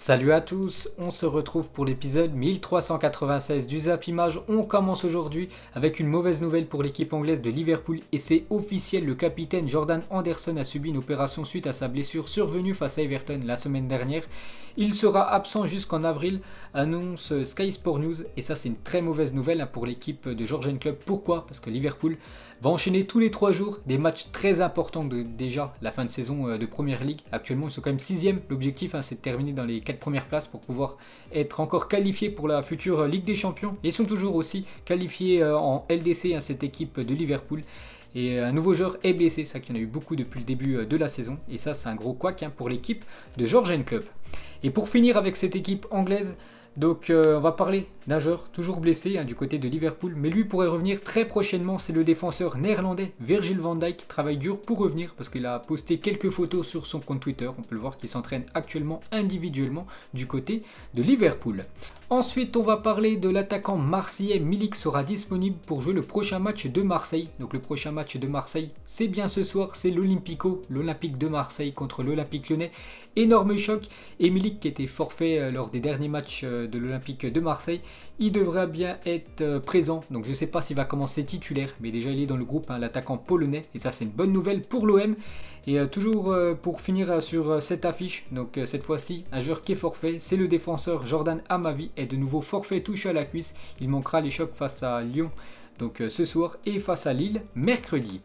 Salut à tous, on se retrouve pour l'épisode 1396 du Zap Image. On commence aujourd'hui avec une mauvaise nouvelle pour l'équipe anglaise de Liverpool et c'est officiel, le capitaine Jordan Henderson a subi une opération suite à sa blessure survenue face à Everton la semaine dernière. Il sera absent jusqu'en avril, annonce Sky Sport News, et ça c'est une très mauvaise nouvelle pour l'équipe de Jürgen Klopp. Pourquoi ? Parce que Liverpool va enchaîner tous les 3 jours des matchs très importants déjà la fin de saison de Première Ligue. Actuellement ils sont quand même 6e, l'objectif c'est de terminer dans les 4 premières places pour pouvoir être encore qualifiés pour la future Ligue des Champions. Ils sont toujours aussi qualifiés en LDC, cette équipe de Liverpool. Et un nouveau joueur est blessé, ça qu'il y en a eu beaucoup depuis le début de la saison. Et ça c'est un gros couac pour l'équipe de Jürgen Klopp. Et pour finir avec cette équipe anglaise, donc on va parler d'un joueur toujours blessé du côté de Liverpool, mais lui pourrait revenir très prochainement. C'est le défenseur néerlandais Virgil van Dijk qui travaille dur pour revenir parce qu'il a posté quelques photos sur son compte Twitter. On peut le voir qu'il s'entraîne actuellement individuellement du côté de Liverpool. Ensuite, on va parler de l'attaquant marseillais. Milik sera disponible pour jouer le prochain match de Marseille. Donc le prochain match de Marseille, c'est bien ce soir, c'est l'Olympique de Marseille contre l'Olympique Lyonnais. Énorme choc. Et Milik qui était forfait lors des derniers matchs de l'Olympique de Marseille, il devrait bien être présent. Donc je ne sais pas s'il va commencer titulaire, mais déjà il est dans le groupe, l'attaquant polonais. Et ça c'est une bonne nouvelle pour l'OM. Et toujours pour finir sur cette affiche, donc cette fois-ci, un joueur qui est forfait, c'est le défenseur Jordan Amavi, est de nouveau forfait touché à la cuisse. Il manquera les chocs face à Lyon donc ce soir et face à Lille mercredi.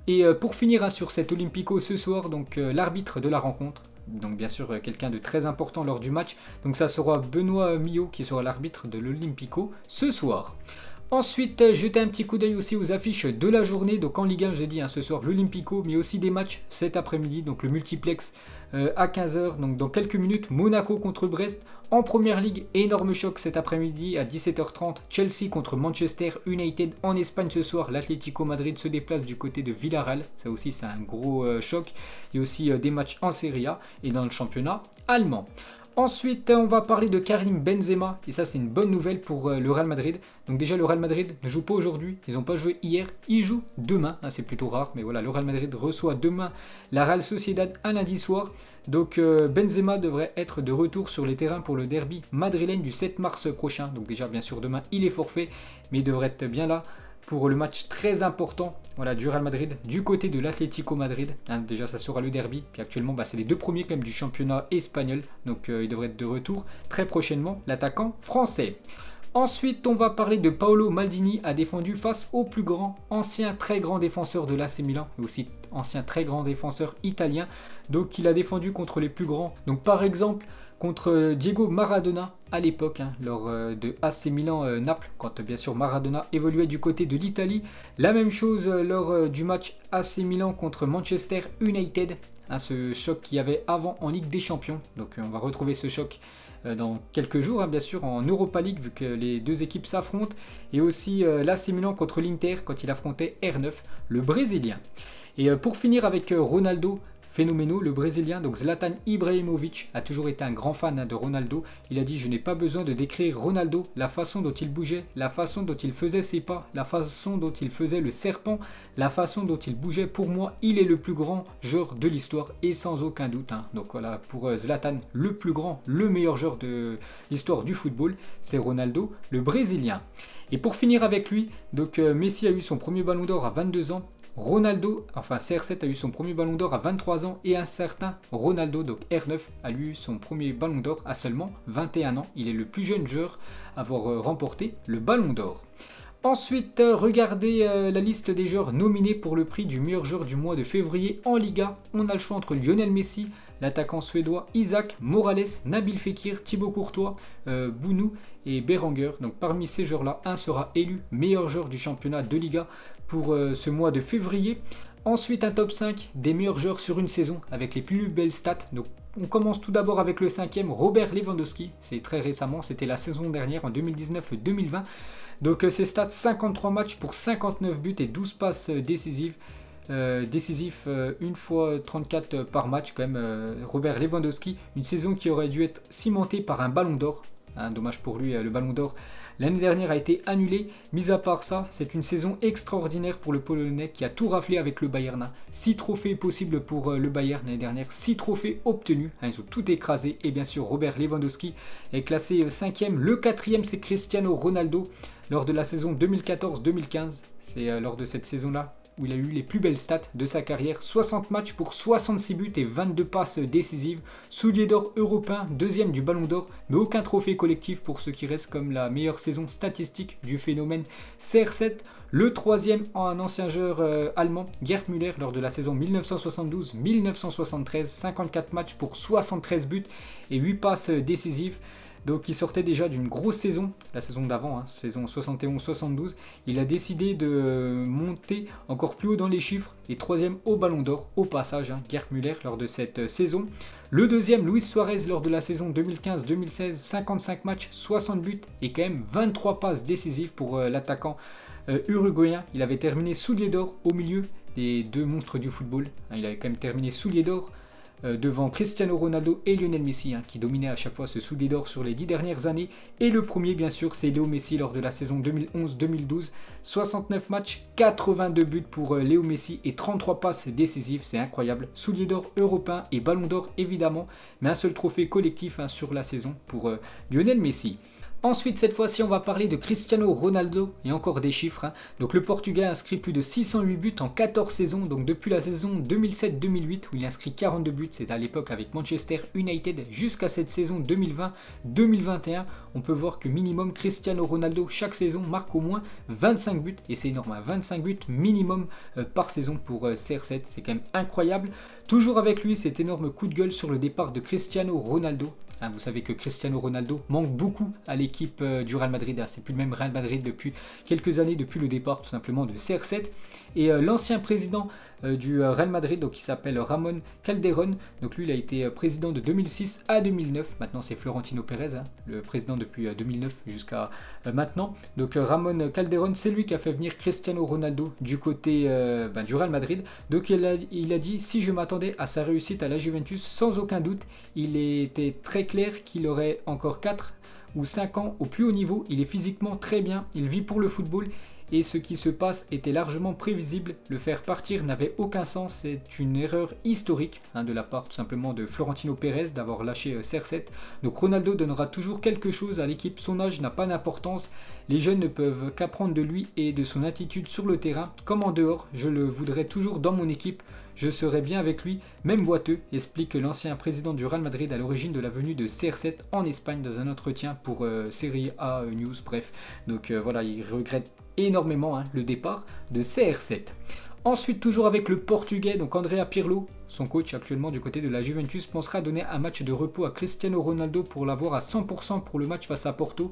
Et pour finir sur cet Olympico ce soir, donc l'arbitre de la rencontre, donc bien sûr quelqu'un de très important lors du match, donc ça sera Benoît Millot qui sera l'arbitre de l'Olympico ce soir. Ensuite, jetez un petit coup d'œil aussi aux affiches de la journée. Donc en Ligue 1, je dis ce soir l'Olympico, mais aussi des matchs cet après-midi. Donc le multiplex à 15h. Donc dans quelques minutes, Monaco contre Brest. En Première Ligue, énorme choc cet après-midi à 17h30. Chelsea contre Manchester United. En Espagne ce soir, l'Atlético Madrid se déplace du côté de Villarreal. Ça aussi, c'est un gros choc. Il y a aussi des matchs en Serie A et dans le championnat allemand. Ensuite, on va parler de Karim Benzema, et ça c'est une bonne nouvelle pour le Real Madrid. Donc déjà le Real Madrid ne joue pas aujourd'hui, ils n'ont pas joué hier, ils jouent demain, c'est plutôt rare, mais voilà, le Real Madrid reçoit demain la Real Sociedad un lundi soir. Donc Benzema devrait être de retour sur les terrains pour le derby madrilène du 7 mars prochain. Donc déjà bien sûr demain il est forfait, mais il devrait être bien là pour le match très important du Real Madrid du côté de l'Atlético Madrid. Déjà ça sera le derby, puis actuellement c'est les deux premiers quand même du championnat espagnol, donc il devrait être de retour très prochainement, l'attaquant français. Ensuite, on va parler de Paolo Maldini, a défendu face au plus grand, ancien très grand défenseur de l'AC Milan, et aussi ancien très grand défenseur italien. Donc il a défendu contre les plus grands. Donc par exemple, contre Diego Maradona à l'époque, lors de AC Milan-Naples, quand bien sûr Maradona évoluait du côté de l'Italie. La même chose lors du match AC Milan contre Manchester United, ce choc qu'il y avait avant en Ligue des Champions. Donc on va retrouver ce choc dans quelques jours, bien sûr, en Europa League, vu que les deux équipes s'affrontent. Et aussi l'AC Milan contre l'Inter, quand il affrontait R9, le Brésilien. Et pour finir avec Ronaldo, phénoménal, le Brésilien, donc Zlatan Ibrahimovic a toujours été un grand fan de Ronaldo. Il a dit: je n'ai pas besoin de décrire Ronaldo, la façon dont il bougeait, la façon dont il faisait ses pas, la façon dont il faisait le serpent, la façon dont il bougeait. Pour moi, il est le plus grand joueur de l'histoire et sans aucun doute. Donc voilà, pour Zlatan, le plus grand, le meilleur joueur de l'histoire du football, c'est Ronaldo, le Brésilien. Et pour finir avec lui, donc Messi a eu son premier ballon d'or à 22 ans. CR7 a eu son premier ballon d'or à 23 ans et un certain Ronaldo, donc R9, a eu son premier ballon d'or à seulement 21 ans. Il est le plus jeune joueur à avoir remporté le ballon d'or. Ensuite, regardez la liste des joueurs nominés pour le prix du meilleur joueur du mois de février en Liga. On a le choix entre Lionel Messi, l'attaquant suédois Isaac, Morales, Nabil Fekir, Thibaut Courtois, Bounou et Berenguer. Donc parmi ces joueurs-là, un sera élu meilleur joueur du championnat de Liga pour ce mois de février. Ensuite, un top 5 des meilleurs joueurs sur une saison avec les plus belles stats. Donc on commence tout d'abord avec le 5e, Robert Lewandowski. C'est très récemment, c'était la saison dernière, en 2019-2020. Donc ses stats, 53 matchs pour 59 buts et 12 passes décisives. Décisif une fois 34 par match quand même. Robert Lewandowski, une saison qui aurait dû être cimentée par un ballon d'or. Dommage pour lui, le Ballon d'Or l'année dernière a été annulé. Mis à part ça, c'est une saison extraordinaire pour le Polonais qui a tout raflé avec le Bayern. 6 trophées possibles pour le Bayern l'année dernière, 6 trophées obtenus. Ils ont tout écrasé. Et bien sûr, Robert Lewandowski est classé 5e. Le 4e, c'est Cristiano Ronaldo lors de la saison 2014-2015. C'est lors de cette saison-là où il a eu les plus belles stats de sa carrière. 60 matchs pour 66 buts et 22 passes décisives. Soulier d'or européen, 2e du Ballon d'Or, mais aucun trophée collectif pour ce qui reste comme la meilleure saison statistique du phénomène CR7. Le 3e en ancien joueur allemand, Gerd Müller, lors de la saison 1972-1973. 54 matchs pour 73 buts et 8 passes décisives. Donc il sortait déjà d'une grosse saison, la saison d'avant, saison 71-72. Il a décidé de monter encore plus haut dans les chiffres et 3e au Ballon d'Or au passage, Gerd Müller lors de cette saison. Le 2e, Luis Suarez lors de la saison 2015-2016, 55 matchs, 60 buts et quand même 23 passes décisives pour l'attaquant uruguayen. Il avait terminé soulier d'or au milieu des deux monstres du football. Il avait quand même terminé soulier d'or devant Cristiano Ronaldo et Lionel Messi qui dominaient à chaque fois ce soulier d'or sur les 10 dernières années. Et le premier bien sûr c'est Léo Messi lors de la saison 2011-2012. 69 matchs, 82 buts pour Léo Messi et 33 passes décisives, c'est incroyable. Soulier d'or européen et ballon d'or évidemment, mais un seul trophée collectif sur la saison pour Lionel Messi. Ensuite, cette fois-ci, on va parler de Cristiano Ronaldo et encore des chiffres. Donc le Portugais a inscrit plus de 608 buts en 14 saisons. Donc depuis la saison 2007-2008 où il a inscrit 42 buts, c'est à l'époque avec Manchester United, jusqu'à cette saison 2020-2021. On peut voir que minimum Cristiano Ronaldo chaque saison marque au moins 25 buts. Et c'est énorme, 25 buts minimum par saison pour CR7. C'est quand même incroyable. Toujours avec lui, cet énorme coup de gueule sur le départ de Cristiano Ronaldo. Vous savez que Cristiano Ronaldo manque beaucoup à l'équipe du Real Madrid. C'est plus le même Real Madrid depuis quelques années, depuis le départ tout simplement de CR7. Et l'ancien président du Real Madrid, donc il s'appelle Ramon Calderón. Donc lui, il a été président de 2006 à 2009. Maintenant, c'est Florentino Pérez, le président depuis 2009 jusqu'à maintenant. Donc Ramon Calderón, c'est lui qui a fait venir Cristiano Ronaldo du côté du Real Madrid. Donc il a dit, si je m'attendais à sa réussite à la Juventus, sans aucun doute, il était très clair qu'il aurait encore 4 ou 5 ans au plus haut niveau. Il est physiquement très bien, il vit pour le football et ce qui se passe était largement prévisible. Le faire partir n'avait aucun sens, c'est une erreur historique de la part tout simplement de Florentino Pérez d'avoir lâché CR7. Donc Ronaldo donnera toujours quelque chose à l'équipe, son âge n'a pas d'importance, les jeunes ne peuvent qu'apprendre de lui et de son attitude sur le terrain comme en dehors. Je le voudrais toujours dans mon équipe, je serai bien avec lui, même boiteux, explique l'ancien président du Real Madrid à l'origine de la venue de CR7 en Espagne dans un entretien pour Serie A News. Bref, donc voilà, il regrette énormément le départ de CR7. Ensuite, toujours avec le Portugais, donc Andrea Pirlo, son coach actuellement du côté de la Juventus, pensera donner un match de repos à Cristiano Ronaldo pour l'avoir à 100% pour le match face à Porto.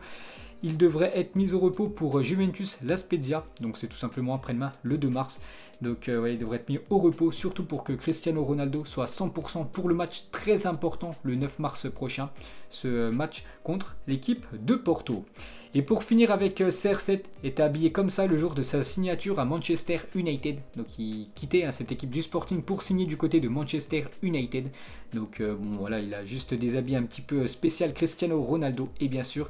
Il devrait être mis au repos pour Juventus La Spezia, donc c'est tout simplement après-demain, le 2 mars. Donc il devrait être mis au repos, surtout pour que Cristiano Ronaldo soit à 100% pour le match très important le 9 mars prochain, ce match contre l'équipe de Porto. Et pour finir avec CR7, était habillé comme ça le jour de sa signature à Manchester United. Donc il quittait cette équipe du Sporting pour signer du côté de Manchester United. Donc voilà, il a juste des habits un petit peu spécial Cristiano Ronaldo et bien sûr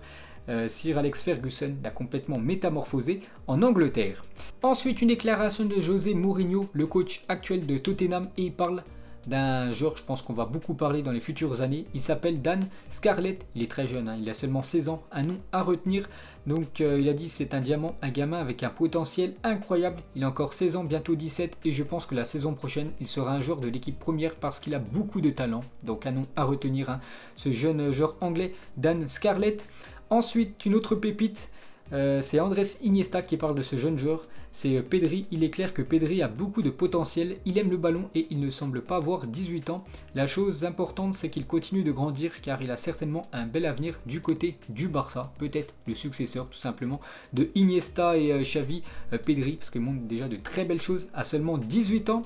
Sir Alex Ferguson l'a complètement métamorphosé en Angleterre. Ensuite, une déclaration de José Mourinho, le coach actuel de Tottenham, et il parle d'un joueur, je pense qu'on va beaucoup parler dans les futures années. Il s'appelle Dan Scarlett, il est très jeune, il a seulement 16 ans, un nom à retenir. Donc il a dit c'est un diamant, un gamin avec un potentiel incroyable. Il a encore 16 ans, bientôt 17 et je pense que la saison prochaine, il sera un joueur de l'équipe première parce qu'il a beaucoup de talent. Donc un nom à retenir, ce jeune joueur anglais, Dan Scarlett. Ensuite, une autre pépite, c'est Andrés Iniesta qui parle de ce jeune joueur. C'est Pedri. Il est clair que Pedri a beaucoup de potentiel. Il aime le ballon et il ne semble pas avoir 18 ans. La chose importante, c'est qu'il continue de grandir car il a certainement un bel avenir du côté du Barça. Peut-être le successeur tout simplement de Iniesta et Xavi, Pedri, parce qu'il montre déjà de très belles choses à seulement 18 ans.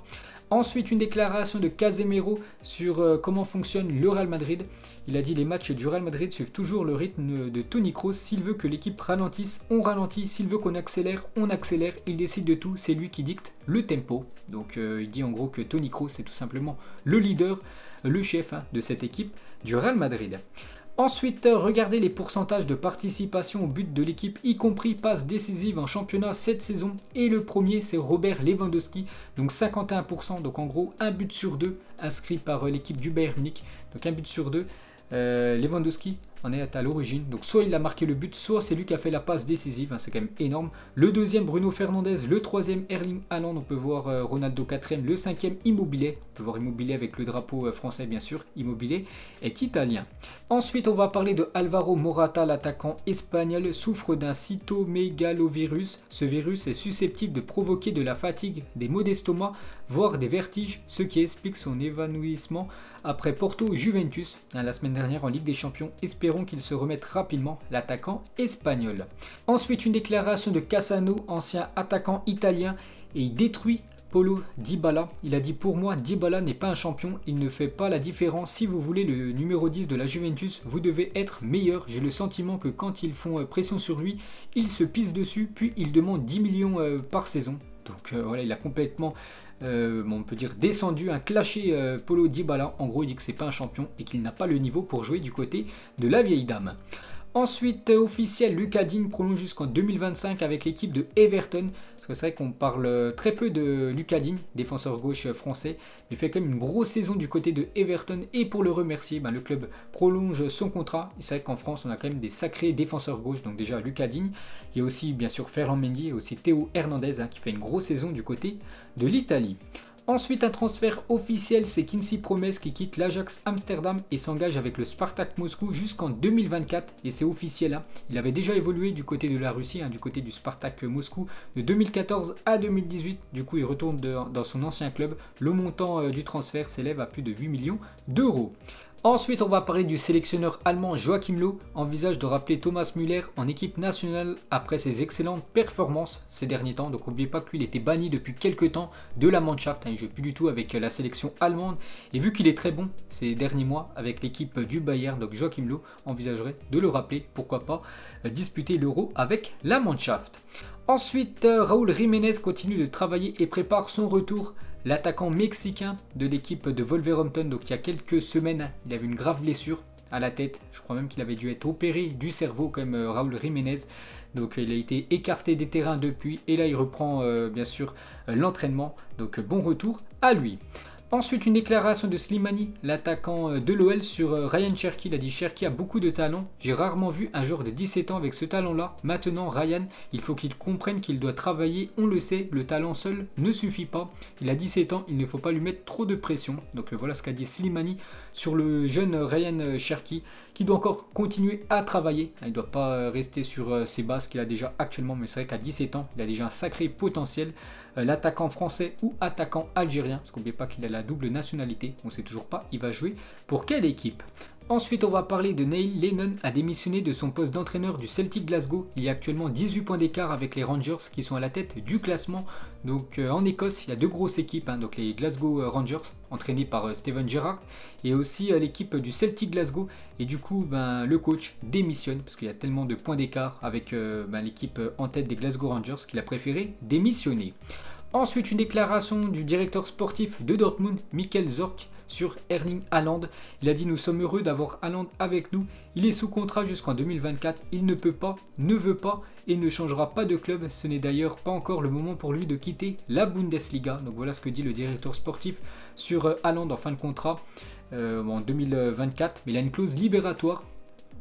Ensuite, une déclaration de Casemiro sur comment fonctionne le Real Madrid. Il a dit les matchs du Real Madrid suivent toujours le rythme de Toni Kroos. S'il veut que l'équipe ralentisse, on ralentit. S'il veut qu'on accélère, on accélère. Il décide de tout, c'est lui qui dicte le tempo. Donc il dit en gros que Toni Kroos est tout simplement le leader, le chef de cette équipe du Real Madrid. Ensuite, regardez les pourcentages de participation au but de l'équipe, y compris passes décisives en championnat cette saison. Et le premier, c'est Robert Lewandowski, donc 51%, donc en gros un but sur deux inscrit par l'équipe du Bayern Munich. Donc un but sur deux, Lewandowski en est à l'origine. Donc soit il a marqué le but, soit c'est lui qui a fait la passe décisive, c'est quand même énorme. Le deuxième, Bruno Fernandes. Le troisième, Erling Haaland. On peut voir Ronaldo quatrième. Le cinquième, Immobilier. On peut voir Immobilier avec le drapeau français, bien sûr. Immobilier est italien. Ensuite, on va parler de Alvaro Morata, l'attaquant espagnol, souffre d'un cytomégalovirus. Ce virus est susceptible de provoquer de la fatigue, des maux d'estomac, voire des vertiges, ce qui explique son évanouissement après Porto Juventus la semaine dernière en Ligue des Champions. Espérons qu'il se remette rapidement, l'attaquant espagnol. Ensuite, une déclaration de Cassano, ancien attaquant italien, et il détruit Paulo Dybala. Il a dit: pour moi, Dybala n'est pas un champion, il ne fait pas la différence. Si vous voulez le numéro 10 de la Juventus, vous devez être meilleur. J'ai le sentiment que quand ils font pression sur lui, il se pisse dessus, puis il demande 10 millions par saison. Donc voilà, il a complètement, on peut dire, descendu, clashé Paulo Dybala. En gros, il dit que c'est pas un champion et qu'il n'a pas le niveau pour jouer du côté de la vieille dame. Ensuite, officiel, Lucas Digne prolonge jusqu'en 2025 avec l'équipe de Everton. Parce que c'est vrai qu'on parle très peu de Lucas Digne, défenseur gauche français. Mais il fait quand même une grosse saison du côté de Everton. Et pour le remercier, le club prolonge son contrat. C'est vrai qu'en France, on a quand même des sacrés défenseurs gauche. Donc déjà, Lucas Digne. Il y a aussi, bien sûr, Ferland Mendy et aussi Théo Hernandez qui fait une grosse saison du côté de l'Italie. Ensuite, un transfert officiel, c'est Quincy Promes qui quitte l'Ajax Amsterdam et s'engage avec le Spartak Moscou jusqu'en 2024. Et c'est officiel. Il avait déjà évolué du côté de la Russie, du côté du Spartak Moscou de 2014 à 2018. Du coup, il retourne dans son ancien club. Le montant du transfert s'élève à plus de 8 millions d'euros. Ensuite, on va parler du sélectionneur allemand Joachim Löw, envisage de rappeler Thomas Müller en équipe nationale après ses excellentes performances ces derniers temps. Donc n'oubliez pas que lui, il était banni depuis quelques temps de la Mannschaft, il ne joue plus du tout avec la sélection allemande. Et vu qu'il est très bon ces derniers mois avec l'équipe du Bayern, donc Joachim Löw envisagerait de le rappeler, pourquoi pas disputer l'Euro avec la Mannschaft. Ensuite, Raúl Jiménez continue de travailler et prépare son retour. L'attaquant mexicain de l'équipe de Wolverhampton, donc il y a quelques semaines, il avait une grave blessure à la tête. Je crois même qu'il avait dû être opéré du cerveau comme Raúl Jiménez. Donc il a été écarté des terrains depuis et là il reprend bien sûr l'entraînement. Donc bon retour à lui. Ensuite, une déclaration de Slimani, l'attaquant de l'OL, sur Ryan Cherki. Il a dit: Cherki a beaucoup de talent. J'ai rarement vu un joueur de 17 ans avec ce talent-là. Maintenant, Ryan, il faut qu'il comprenne qu'il doit travailler. On le sait, le talent seul ne suffit pas. Il a 17 ans, il ne faut pas lui mettre trop de pression. Donc voilà ce qu'a dit Slimani sur le jeune Ryan Cherki, qui doit encore continuer à travailler. Il ne doit pas rester sur ses bases qu'il a déjà actuellement. Mais c'est vrai qu'à 17 ans, il a déjà un sacré potentiel. L'attaquant français ou attaquant algérien, parce n'oubliez pas qu'il a la double nationalité, on ne sait toujours pas il va jouer pour quelle équipe. Ensuite, on va parler de Neil Lennon, a démissionné de son poste d'entraîneur du Celtic Glasgow. Il y a actuellement 18 points d'écart avec les Rangers qui sont à la tête du classement. Donc en Écosse, il y a deux grosses équipes, donc les Glasgow Rangers, entraînés par Steven Gerrard, et aussi l'équipe du Celtic Glasgow. Et du coup, le coach démissionne parce qu'il y a tellement de points d'écart avec l'équipe en tête des Glasgow Rangers qu'il a préféré démissionner. Ensuite, une déclaration du directeur sportif de Dortmund, Michael Zorc, sur Erling Haaland. Il a dit: nous sommes heureux d'avoir Haaland avec nous. Il est sous contrat jusqu'en 2024. Il ne peut pas, ne veut pas et ne changera pas de club. Ce n'est d'ailleurs pas encore le moment pour lui de quitter la Bundesliga. Donc voilà ce que dit le directeur sportif sur Haaland en fin de contrat en 2024. Mais il a une clause libératoire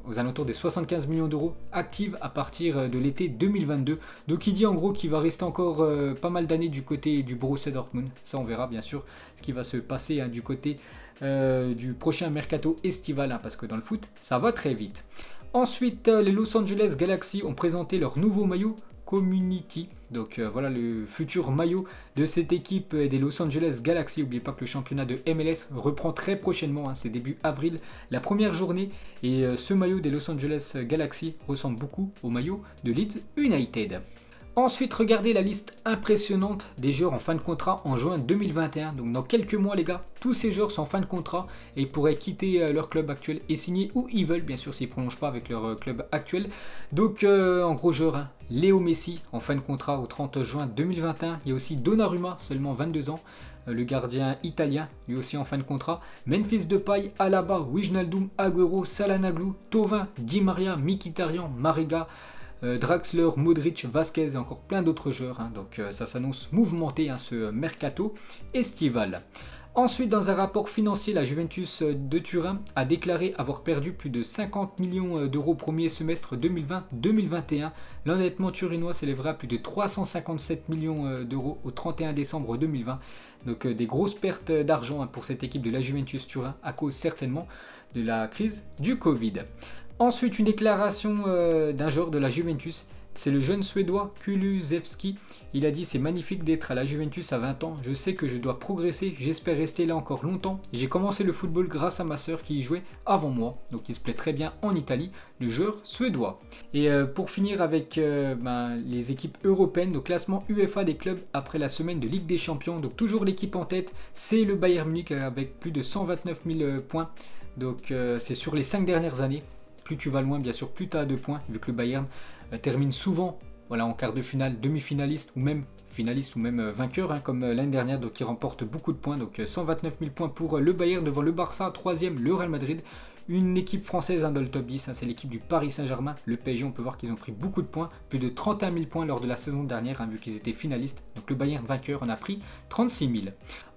aux alentours des 75 millions d'euros active à partir de l'été 2022. Donc il dit en gros qu'il va rester encore pas mal d'années du côté du Borussia Dortmund. Ça on verra bien sûr ce qui va se passer du côté du prochain mercato estival, parce que dans le foot ça va très vite. Ensuite, les Los Angeles Galaxy ont présenté leur nouveau maillot Community. Donc voilà le futur maillot de cette équipe des Los Angeles Galaxy. N'oubliez pas que le championnat de MLS reprend très prochainement, c'est début avril, la première journée. Et ce maillot des Los Angeles Galaxy ressemble beaucoup au maillot de Leeds United. Ensuite, regardez la liste impressionnante des joueurs en fin de contrat en juin 2021. Donc dans quelques mois les gars, tous ces joueurs sont en fin de contrat et pourraient quitter leur club actuel et signer où ils veulent, bien sûr s'ils ne prolongent pas avec leur club actuel. Donc en gros joueurs, Léo Messi en fin de contrat au 30 juin 2021. Il y a aussi Donnarumma, seulement 22 ans. le gardien italien, lui aussi en fin de contrat. Memphis Depay, Alaba, Wijnaldum, Agüero, Çalhanoğlu, Thauvin, Di Maria, Mkhitaryan, Mariga, Draxler, Modric, Vasquez et encore plein d'autres joueurs. Donc ça s'annonce mouvementé ce mercato estival. Ensuite, dans un rapport financier, la Juventus de Turin a déclaré avoir perdu plus de 50 millions d'euros au premier semestre 2020-2021. L'endettement turinois s'élèvera à plus de 357 millions d'euros au 31 décembre 2020. Donc des grosses pertes d'argent pour cette équipe de la Juventus Turin à cause certainement de la crise du Covid. Ensuite, une déclaration d'un joueur de la Juventus. C'est le jeune suédois Kulusevski. Il a dit: c'est magnifique d'être à la Juventus à 20 ans. Je sais que je dois progresser. J'espère rester là encore longtemps. J'ai commencé le football grâce à ma sœur qui y jouait avant moi. Donc il se plaît très bien en Italie, le joueur suédois. Et pour finir avec les équipes européennes, donc classement UEFA des clubs après la semaine de Ligue des Champions. Donc toujours l'équipe en tête, c'est le Bayern Munich avec plus de 129 000 points. Donc c'est sur les 5 dernières années. Plus tu vas loin, bien sûr, plus tu as de points, vu que le Bayern termine souvent en quart de finale, demi-finaliste ou même finaliste ou même vainqueur, comme l'année dernière, donc il remporte beaucoup de points. Donc 129 000 points pour le Bayern devant le Barça, 3e le Real Madrid. Une équipe française dans le top 10, c'est l'équipe du Paris Saint-Germain. Le PSG, on peut voir qu'ils ont pris beaucoup de points, plus de 31 000 points lors de la saison dernière, vu qu'ils étaient finalistes. Donc le Bayern vainqueur en a pris 36 000.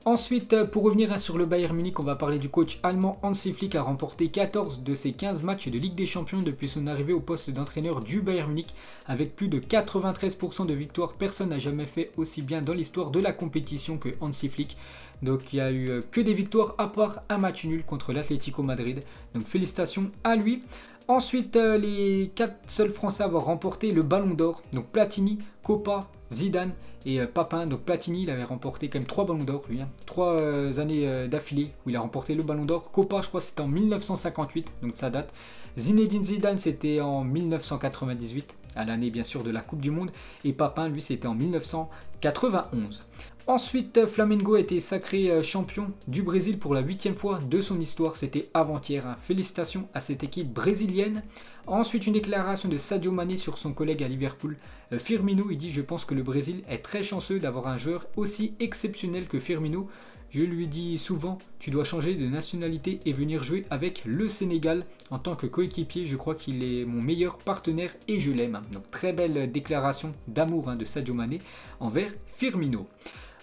Ensuite, pour revenir sur le Bayern Munich, on va parler du coach allemand Hansi Flick, qui a remporté 14 de ses 15 matchs de Ligue des Champions depuis son arrivée au poste d'entraîneur du Bayern Munich. Avec plus de 93% de victoires, personne n'a jamais fait aussi bien dans l'histoire de la compétition que Hansi Flick. Donc il n'y a eu que des victoires à part un match nul contre l'Atlético Madrid. Donc félicitations à lui. Ensuite, les 4 seuls Français à avoir remporté le Ballon d'Or, donc Platini, Copa, Zidane et Papin. Donc Platini, il avait remporté quand même 3 Ballons d'Or, lui, 3 années d'affilée où il a remporté le Ballon d'Or. Copa, je crois c'était en 1958, donc ça date. Zinedine Zidane, c'était en 1998, à l'année bien sûr de la Coupe du Monde. Et Papin, lui, c'était en 1991. Ensuite, Flamengo a été sacré champion du Brésil pour la 8e fois de son histoire. C'était avant-hier. Félicitations à cette équipe brésilienne. Ensuite, une déclaration de Sadio Mané sur son collègue à Liverpool, Firmino. Il dit: je pense que le Brésil est très chanceux d'avoir un joueur aussi exceptionnel que Firmino. Je lui dis souvent: tu dois changer de nationalité et venir jouer avec le Sénégal. En tant que coéquipier, je crois qu'il est mon meilleur partenaire et je l'aime. Donc très belle déclaration d'amour de Sadio Mané envers Firmino.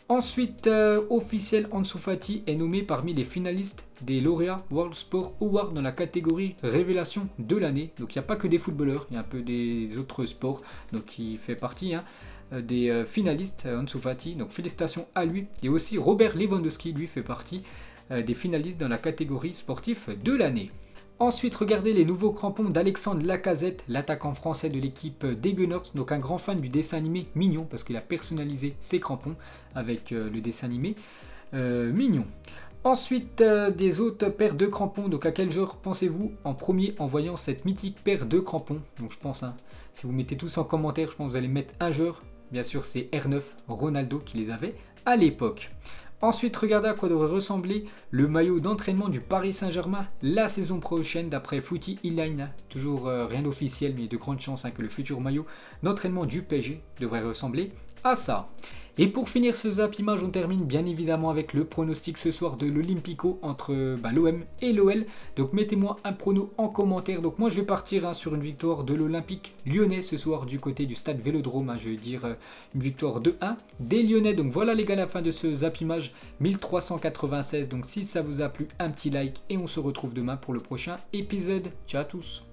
Ensuite, officiel, Ansu Fati est nommé parmi les finalistes des lauréats World Sport Award dans la catégorie Révélation de l'année. Donc il n'y a pas que des footballeurs, il y a un peu des autres sports. Donc il fait partie des finalistes, Ansu Fati. Donc félicitations à lui. Et aussi Robert Lewandowski, lui fait partie des finalistes dans la catégorie sportif de l'année. Ensuite, regardez les nouveaux crampons d'Alexandre Lacazette, l'attaquant français de l'équipe des Gunners. Donc un grand fan du dessin animé Mignon, parce qu'il a personnalisé ses crampons avec le dessin animé Mignon. Ensuite, des autres paires de crampons. Donc à quel joueur pensez-vous en premier en voyant cette mythique paire de crampons? Donc je pense, si vous mettez tous en commentaire, je pense que vous allez mettre un joueur. Bien sûr, c'est R9, Ronaldo, qui les avait à l'époque. Ensuite, regardez à quoi devrait ressembler le maillot d'entraînement du Paris Saint-Germain la saison prochaine d'après Footy Inline. Toujours rien d'officiel, mais de grandes chances que le futur maillot d'entraînement du PSG devrait ressembler à ça. Et pour finir ce Zap Image, on termine bien évidemment avec le pronostic ce soir de l'Olympico entre l'OM et l'OL. Donc mettez-moi un prono en commentaire. Donc moi je vais partir sur une victoire de l'Olympique lyonnais ce soir du côté du stade Vélodrome. Je vais dire une victoire 2-1 des Lyonnais. Donc voilà les gars, la fin de ce Zap Image 1396. Donc si ça vous a plu, un petit like et on se retrouve demain pour le prochain épisode. Ciao à tous.